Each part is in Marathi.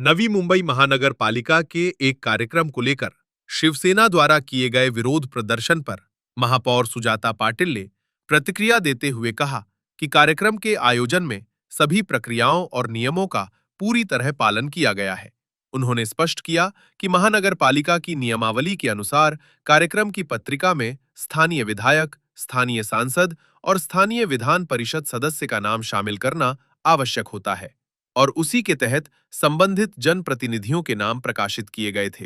नवी मुंबई महानगर पालिका के एक कार्यक्रम को लेकर शिवसेना द्वारा किए गए विरोध प्रदर्शन पर महापौर सुजाता पाटिल ने प्रतिक्रिया देते हुए कहा कि कार्यक्रम के आयोजन में सभी प्रक्रियाओं और नियमों का पूरी तरह पालन किया गया है। उन्होंने स्पष्ट किया कि महानगर पालिका की नियमावली के अनुसार कार्यक्रम की पत्रिका में स्थानीय विधायक, स्थानीय सांसद और स्थानीय विधान परिषद सदस्य का नाम शामिल करना आवश्यक होता है और उसी के तहत संबंधित जनप्रतिनिधियों के नाम प्रकाशित किए गए थे।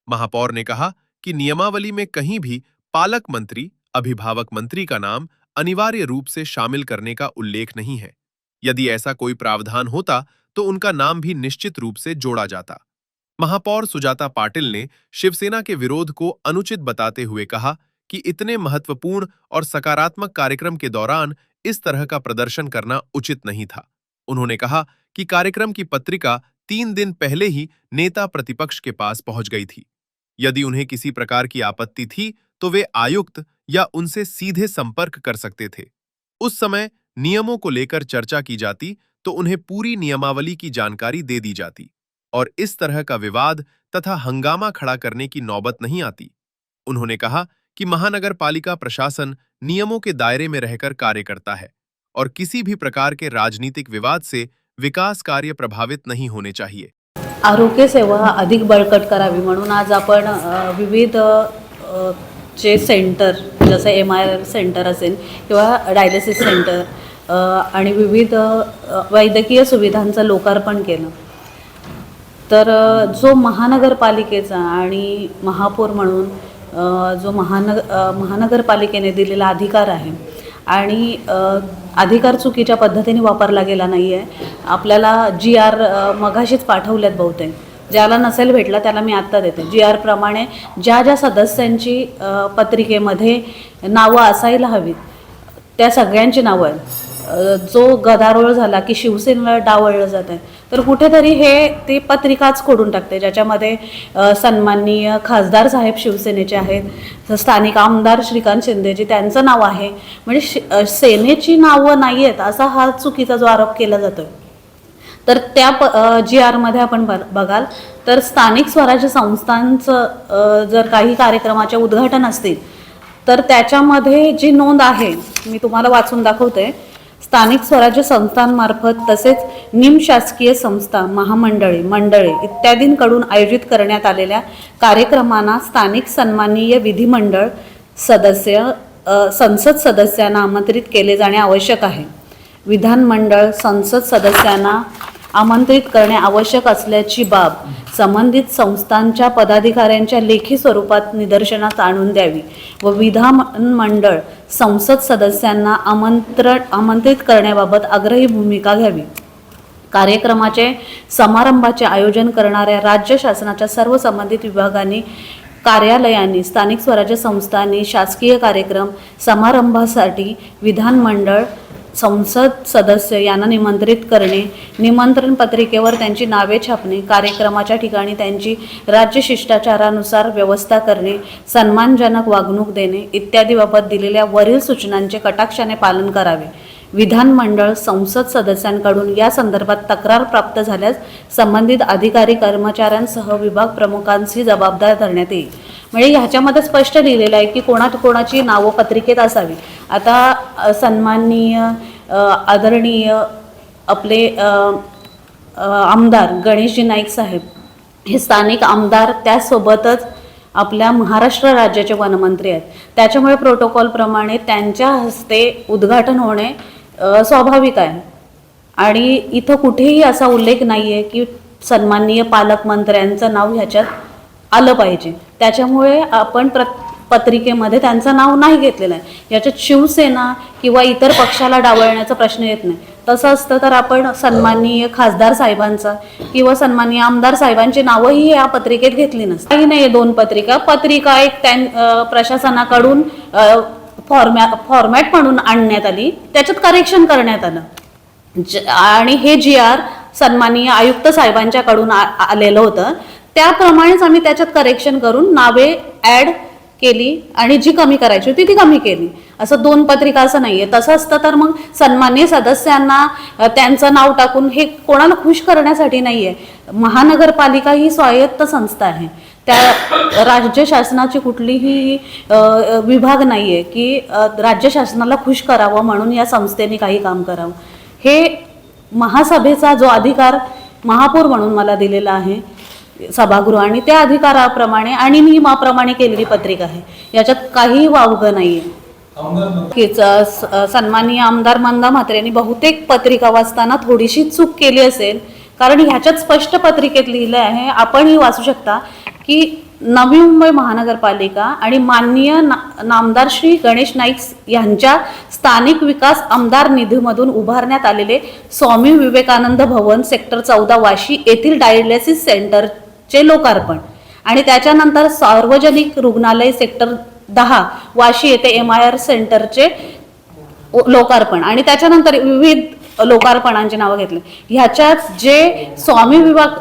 महापौर ने कहा कि नियमावली में कहीं भी पालक मंत्री, अभिभावक मंत्री का नाम अनिवार्य रूप से शामिल करने का उल्लेख नहीं है। यदि ऐसा कोई प्रावधान होता तो उनका नाम भी निश्चित रूप से जोड़ा जाता। महापौर सुजाता पाटिल ने शिवसेना के विरोध को अनुचित बताते हुए कहा कि इतने महत्वपूर्ण और सकारात्मक कार्यक्रम के दौरान इस तरह का प्रदर्शन करना उचित नहीं था। उन्होंने कहा कि कार्यक्रम की पत्रिका 3 दिन पहले ही नेता प्रतिपक्ष के पास पहुंच गई थी। यदि उन्हें किसी प्रकार की आपत्ति थी तो वे आयुक्त या उनसे सीधे संपर्क कर सकते थे। उस समय नियमों को लेकर चर्चा की जाती तो उन्हें पूरी नियमावली की जानकारी दे दी जाती और इस तरह का विवाद तथा हंगामा खड़ा करने की नौबत नहीं आती। उन्होंने कहा कि महानगर पालिका प्रशासन नियमों के दायरे में रहकर कार्य करता है और किसी भी प्रकार के राजनीतिक विवाद से विकास कार्य प्रभावित नहीं होने चाहिए। आरोग्य सेवा अधिक बळकट करावी म्हणून आज आपण विविध जे सेंटर जसे MRI सेंटर असेल किंवा डायलिसिस सेंटर आणि विविध वैद्यकीय सुविधांचं लोकार्पण केलं। तर जो महानगरपालिकेचा आणि महापौर म्हणून जो महानगरपालिकेने दिलेला अधिकार आहे आणि अधिकार चुकीच्या पद्धतीने वापरला गेला नाही आहे। आपल्याला GR मगाशीच पाठवल्यात बहुतेक, ज्याला नसेल भेटला त्याला मी आत्ता देते। GR प्रमाणे ज्या ज्या सदस्यांची पत्रिकेमध्ये नावं असायला हवीत त्या सगळ्यांची नावं आहेत। जो गदारोळ झाला की शिवसेनेला डावळलं जात आहे तर कुठेतरी ती पत्रिकाच खोडून टाकते, ज्याच्यामध्ये सन्माननीय खासदार साहेब शिवसेनेचे आहेत, स्थानिक आमदार श्रीकांत शिंदेजी त्यांचं नाव आहे, म्हणजे सेनेची नावं नाही आहेत असा हा चुकीचा जो आरोप केला जातोय। तर त्या GR मध्ये आपण बघाल तर स्थानिक स्वराज्य संस्थांचं जर काही कार्यक्रमाचे उद्घाटन असतील तर त्याच्यामध्ये जी नोंद आहे मी तुम्हाला वाचून दाखवते। स्थानिक स्वराज्य संस्थांमार्फत तसेच निमशासकीय संस्था, महामंडळे, मंडळे इत्यादींकडून आयोजित करण्यात आलेल्या कार्यक्रमांना स्थानिक सन्माननीय विधिमंडळ सदस्य, संसद सदस्यांना आमंत्रित केले जाणे आवश्यक आहे। विधानमंडळ, संसद सदस्यांना आमंत्रित करणे आवश्यक असल्याची बाब संबंधित संस्थांच्या पदाधिकाऱ्यांच्या लेखी स्वरूपात निदर्शनास आणून द्यावी व विधानमंडळ, संसद सदस्यांना आमंत्रित करण्याबाबत आग्रही भूमिका घ्यावी। कार्यक्रमाचे समारंभाचे आयोजन करणाऱ्या राज्य शासनाच्या सर्व संबंधित विभागांनी, कार्यालयांनी, स्थानिक स्वराज्य संस्थांनी शासकीय कार्यक्रम समारंभासाठी विधानमंडळ, संसद सदस्य यांना निमंत्रित करणे, निमंत्रण पत्रिकेवर त्यांची नावे छापणे, कार्यक्रमाच्या ठिकाणी त्यांची राज्य शिष्टाचारानुसार व्यवस्था करणे, सन्मानजनक वागणूक देणे इत्यादी बाबत दिलेल्या वरील सूचनांचे कटाक्षाने पालन करावे। विधानमंडळ, संसद सदस्यांकडून या संदर्भात तक्रार प्राप्त झाल्यास संबंधित अधिकारी, कर्मचाऱ्यांसह विभाग प्रमुखांची जबाबदार धरण्यात येईल। म्हणजे ह्याच्यामध्ये स्पष्ट लिहिलेलं आहे की कोणाची नावं पत्रिकेत असावी। आता सन्माननीय आदरणीय आपले आमदार गणेशजी नाईक साहेब हे स्थानिक आमदार, त्यासोबतच आपल्या महाराष्ट्र राज्याचे वनमंत्री आहेत, त्याच्यामुळे प्रोटोकॉल प्रमाणे त्यांच्या हस्ते उद्घाटन होणे स्वाभाविक आहे आणि इथं कुठेही असा उल्लेख नाही आहे की सन्माननीय पालकमंत्र्यांचं नाव ह्याच्यात आलं पाहिजे। त्याच्यामुळे आपण पत्रिकेमध्ये त्यांचं नाव नाही घेतलेलं आहे। याच्यात शिवसेना किंवा इतर पक्षाला डावलण्याचा प्रश्न येत नाही। तसं असतं तर आपण सन्माननीय खासदार साहेबांचा किंवा सन्माननीय आमदार साहेबांची नावंही या पत्रिकेत घेतली नसती। काही नाही, 2 पत्रिका एक प्रशासनाकडून फॉर्मॅट म्हणून आणण्यात आली, त्याच्यात करेक्शन करण्यात आलं आणि हे GR सन्माननीय आयुक्त साहेबांच्याकडून आलेलं होतं, त्याप्रमाणेच आम्ही त्याच्यात करेक्शन करून नावे ॲड केली आणि जी कमी करायची होती ती कमी केली। असं 2 पत्रिका असं नाहीये। तसं असतं तर मग सन्माननीय सदस्यांना त्यांचं नाव टाकून हे कोणाला खुश करण्यासाठी नाहीये, महानगरपालिका ही स्वायत्त संस्था आहे. त्या राज्य शासनाची कुठलीही विभाग नाही आहे की राज्य शासनाला खुश करावं म्हणून या संस्थेने काही काम करावं. हे महासभेचा जो अधिकार महापौर म्हणून मला दिलेला आहे सभागृह, आणि त्या अधिकाराप्रमाणे आणि नियमाप्रमाणे केलेली पत्रिका आहे, याच्यात काही वावगं नाही आहे. सन्माननीय आमदार मंदा म्हात्रेंनी बहुतेक पत्रिका वाचताना थोडीशी चूक केली असेल, कारण ह्याच्यात स्पष्ट पत्रिकेत लिहिलं आहे, आपणही वाचू शकता की नवी मुंबई महानगरपालिका आणि माननीय नामदार श्री गणेश नाईक यांच्या स्थानिक विकास आमदार निधीमधून उभारण्यात आलेले स्वामी विवेकानंद भवन सेक्टर 14 वाशी येथील डायलिसिस सेंटरचे लोकार्पण, आणि त्याच्यानंतर सार्वजनिक रुग्णालय सेक्टर 10 वाशी येथे MIR सेंटरचे लोकार्पण, आणि त्याच्यानंतर विविध लोकार्पणांची नावं घेतली. ह्याच्यात जे स्वामी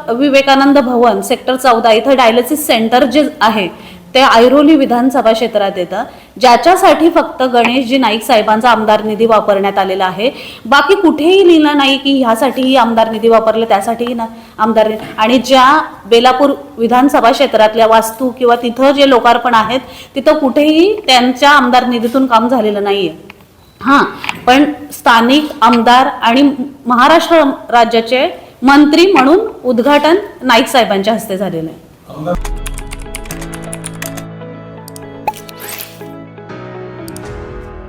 विवेकानंद भवन सेक्टर 14 इथं डायलिसिस सेंटर जे आहे ते ऐरोली विधानसभा क्षेत्रात येतं, ज्याच्यासाठी फक्त गणेशजी नाईक साहेबांचा आमदार निधी वापरण्यात आलेला आहे. बाकी कुठेही लिहिलं नाही की ह्यासाठीही आमदार निधी वापरले, त्यासाठीही आमदार निधी. आणि ज्या बेलापूर विधानसभा क्षेत्रातल्या वास्तू किंवा तिथं जे लोकार्पण आहेत तिथं कुठेही त्यांच्या आमदार निधीतून काम झालेलं नाहीये. हां, पण स्थानिक आमदार आणि महाराष्ट्र राज्याचे मंत्री म्हणून उद्घाटन नाईक साहेबांच्या हस्ते झालेलं आहे.